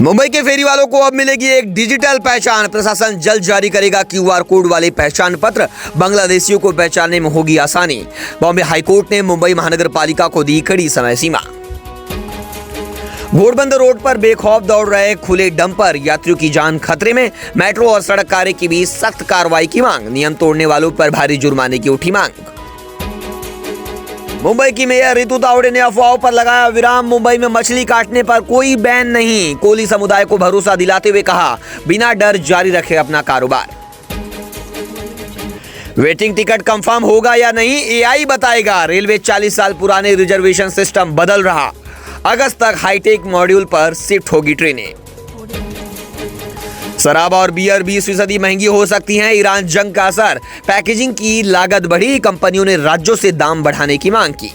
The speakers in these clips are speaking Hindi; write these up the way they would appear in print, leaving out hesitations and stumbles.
मुंबई के फेरी वालों को अब मिलेगी एक डिजिटल पहचान। प्रशासन जल्द जारी करेगा क्यूआर कोड वाले पहचान पत्र। बांग्लादेशियों को पहचानने में होगी आसानी। बॉम्बे हाईकोर्ट ने मुंबई महानगर पालिका को दी कड़ी समय सीमा। घोड़बंदर रोड पर बेखौफ दौड़ रहे खुले डंपर, यात्रियों की जान खतरे में। मेट्रो और सड़क कार्य की भी सख्त कार्रवाई की मांग। नियम तोड़ने वालों पर भारी जुर्माने की उठी मांग। मुंबई की मेयर रितु तावड़े ने अफवाहों पर लगाया विराम। मुंबई में मछली काटने पर कोई बैन नहीं। कोली समुदाय को भरोसा दिलाते हुए कहा, बिना डर जारी रखे अपना कारोबार। वेटिंग टिकट कंफर्म होगा या नहीं, एआई बताएगा। रेलवे 40 साल पुराने रिजर्वेशन सिस्टम बदल रहा। अगस्त तक हाईटेक मॉड्यूल पर शिफ्ट होगी ट्रेनें। शराब और बियर 20% महंगी हो सकती हैं। ईरान जंग का असर। पैकेजिंग की लागत बढ़ी। कंपनियों ने राज्यों से दाम बढ़ाने की मांग की।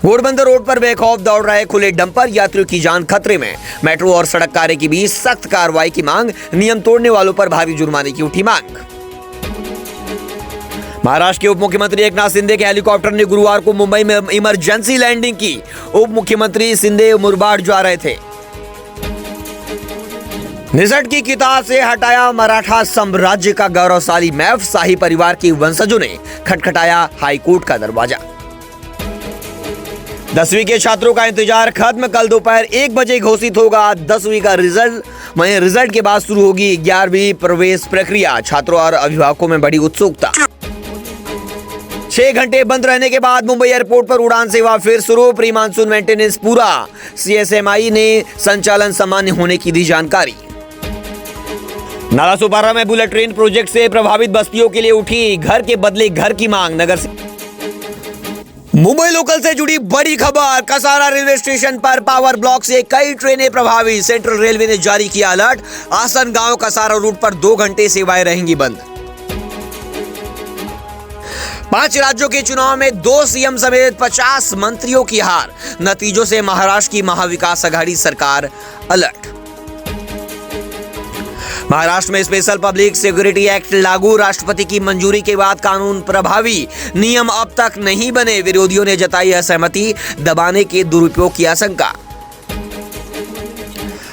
घोड़बंदर रोड पर बेखौफ दौड़ रहे खुले डंपर, यात्रियों की जान खतरे में। मेट्रो और सड़क कार्य की भी सख्त कार्रवाई की मांग। नियम तोड़ने वालों पर भारी जुर्माने की उठी मांग। महाराष्ट्र के उप मुख्यमंत्री एकनाथ शिंदे के हेलीकॉप्टर ने गुरुवार को मुंबई में इमरजेंसी लैंडिंग की। उप मुख्यमंत्री शिंदे मुरबाड जा रहे थे। निसट की किताब से हटाया मराठा साम्राज्य का गौरवशाली मैप। शाही परिवार के वंशजों ने खटखटाया हाईकोर्ट का दरवाजा। 10वीं के छात्रों का इंतजार खत्म। कल दोपहर 1 बजे घोषित होगा 10वीं का रिजल्ट। वहीं रिजल्ट के बाद शुरू होगी 11वीं प्रवेश प्रक्रिया। छात्रों और अभिभावकों में बड़ी उत्सुकता। 6 घंटे बंद रहने के बाद मुंबई एयरपोर्ट पर उड़ान सेवा फिर शुरू। प्री मानसून मेंटेनेंस पूरा। सीएसएमआई ने संचालन सामान्य होने की दी जानकारी। नाला सुपारा में बुलेट ट्रेन प्रोजेक्ट से प्रभावित बस्तियों के लिए उठी घर के बदले घर की मांग। नगर से मुंबई लोकल से जुड़ी बड़ी खबर। कसारा रेलवे स्टेशन पर पावर ब्लॉक से कई ट्रेनें प्रभावित। सेंट्रल रेलवे ने जारी किया अलर्ट। आसनगांव कसारा रूट पर 2 घंटे सेवाएं रहेंगी बंद। 5 राज्यों के चुनाव में 2 सीएम समेत 50 मंत्रियों की हार। नतीजों से महाराष्ट्र की महाविकास अघाड़ी सरकार अलर्ट। महाराष्ट्र में स्पेशल पब्लिक सिक्योरिटी एक्ट लागू। राष्ट्रपति की मंजूरी के बाद कानून प्रभावी। नियम अब तक नहीं बने। विरोधियों ने जताई असहमति। दबाने के दुरुपयोग की आशंका।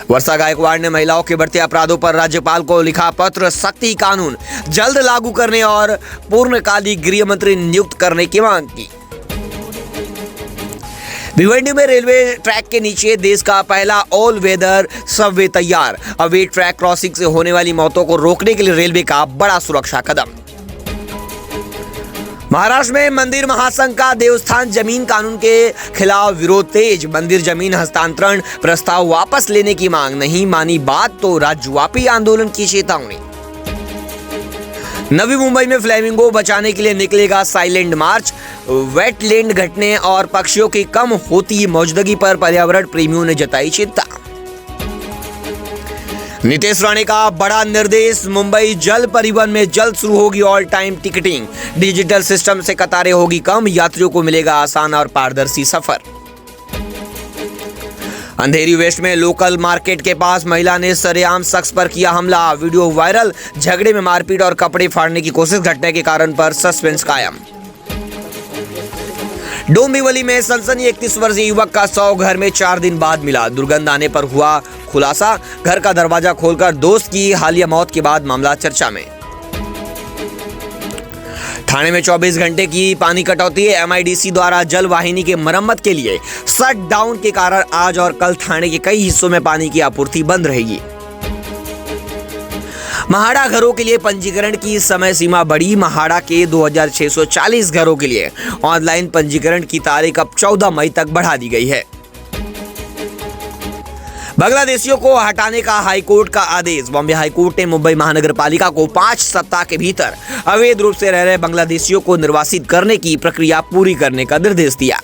वर्षा गायकवाड़ ने महिलाओं के बढ़ते अपराधों पर राज्यपाल को लिखा पत्र। सख्ती कानून जल्द लागू करने और पूर्णकालिक गृह मंत्री नियुक्त करने की मांग की। भिवंडी में रेलवे ट्रैक के नीचे देश का पहला ऑल वेदर सबवे तैयार। अवैध ट्रैक क्रॉसिंग से होने वाली मौतों को रोकने के लिए रेलवे का बड़ा सुरक्षा कदम। महाराष्ट्र में मंदिर महासंघ का देवस्थान जमीन कानून के खिलाफ विरोध तेज। मंदिर जमीन हस्तांतरण प्रस्ताव वापस लेने की मांग। नहीं मानी बात तो राज्यव्यापी आंदोलन की चेतावनी। नवी मुंबई में फ्लेमिंगो बचाने के लिए निकलेगा साइलेंट मार्च। वेटलैंड घटने और पक्षियों की कम होती मौजूदगी पर पर्यावरण प्रेमियों ने जताई चिंता। नीतीश राणे का बड़ा निर्देश। मुंबई जल परिवहन में जल्द शुरू होगी all time ticketing. Digital system से कतारें होगी कम। यात्रियों को मिलेगा आसान और पारदर्शी सफर। अंधेरी वेस्ट में लोकल मार्केट के पास महिला ने सरेआम शख्स पर किया हमला। Video viral. झगड़े में मारपीट और कपड़े फाड़ने की कोशिश। घटना के कारण पर सस्पेंस कायम। डोंबिवली में सनसनी। 31 वर्षीय युवक का शव घर में 4 दिन बाद मिला। दुर्गंध आने पर हुआ खुलासा। घर का दरवाजा खोलकर दोस्त की हालिया मौत के बाद मामला चर्चा में। थाने में 24 घंटे की पानी कटौती। एमआईडीसी द्वारा जल वाहिनी के मरम्मत के लिए शट डाउन के कारण आज और कल थाने के कई हिस्सों में पानी की आपूर्ति बंद रहेगी। महाड़ा घरों के लिए पंजीकरण की समय सीमा बढ़ी। महाड़ा के 2640 घरों के लिए ऑनलाइन पंजीकरण की तारीख अब 14 मई तक बढ़ा दी गई है। बांग्लादेशियों को हटाने का हाईकोर्ट का आदेश। बॉम्बे हाईकोर्ट ने मुंबई महानगर पालिका को 5 सप्ताह के भीतर अवैध रूप से रह रहे बांग्लादेशियों को निर्वासित करने की प्रक्रिया पूरी करने का निर्देश दिया।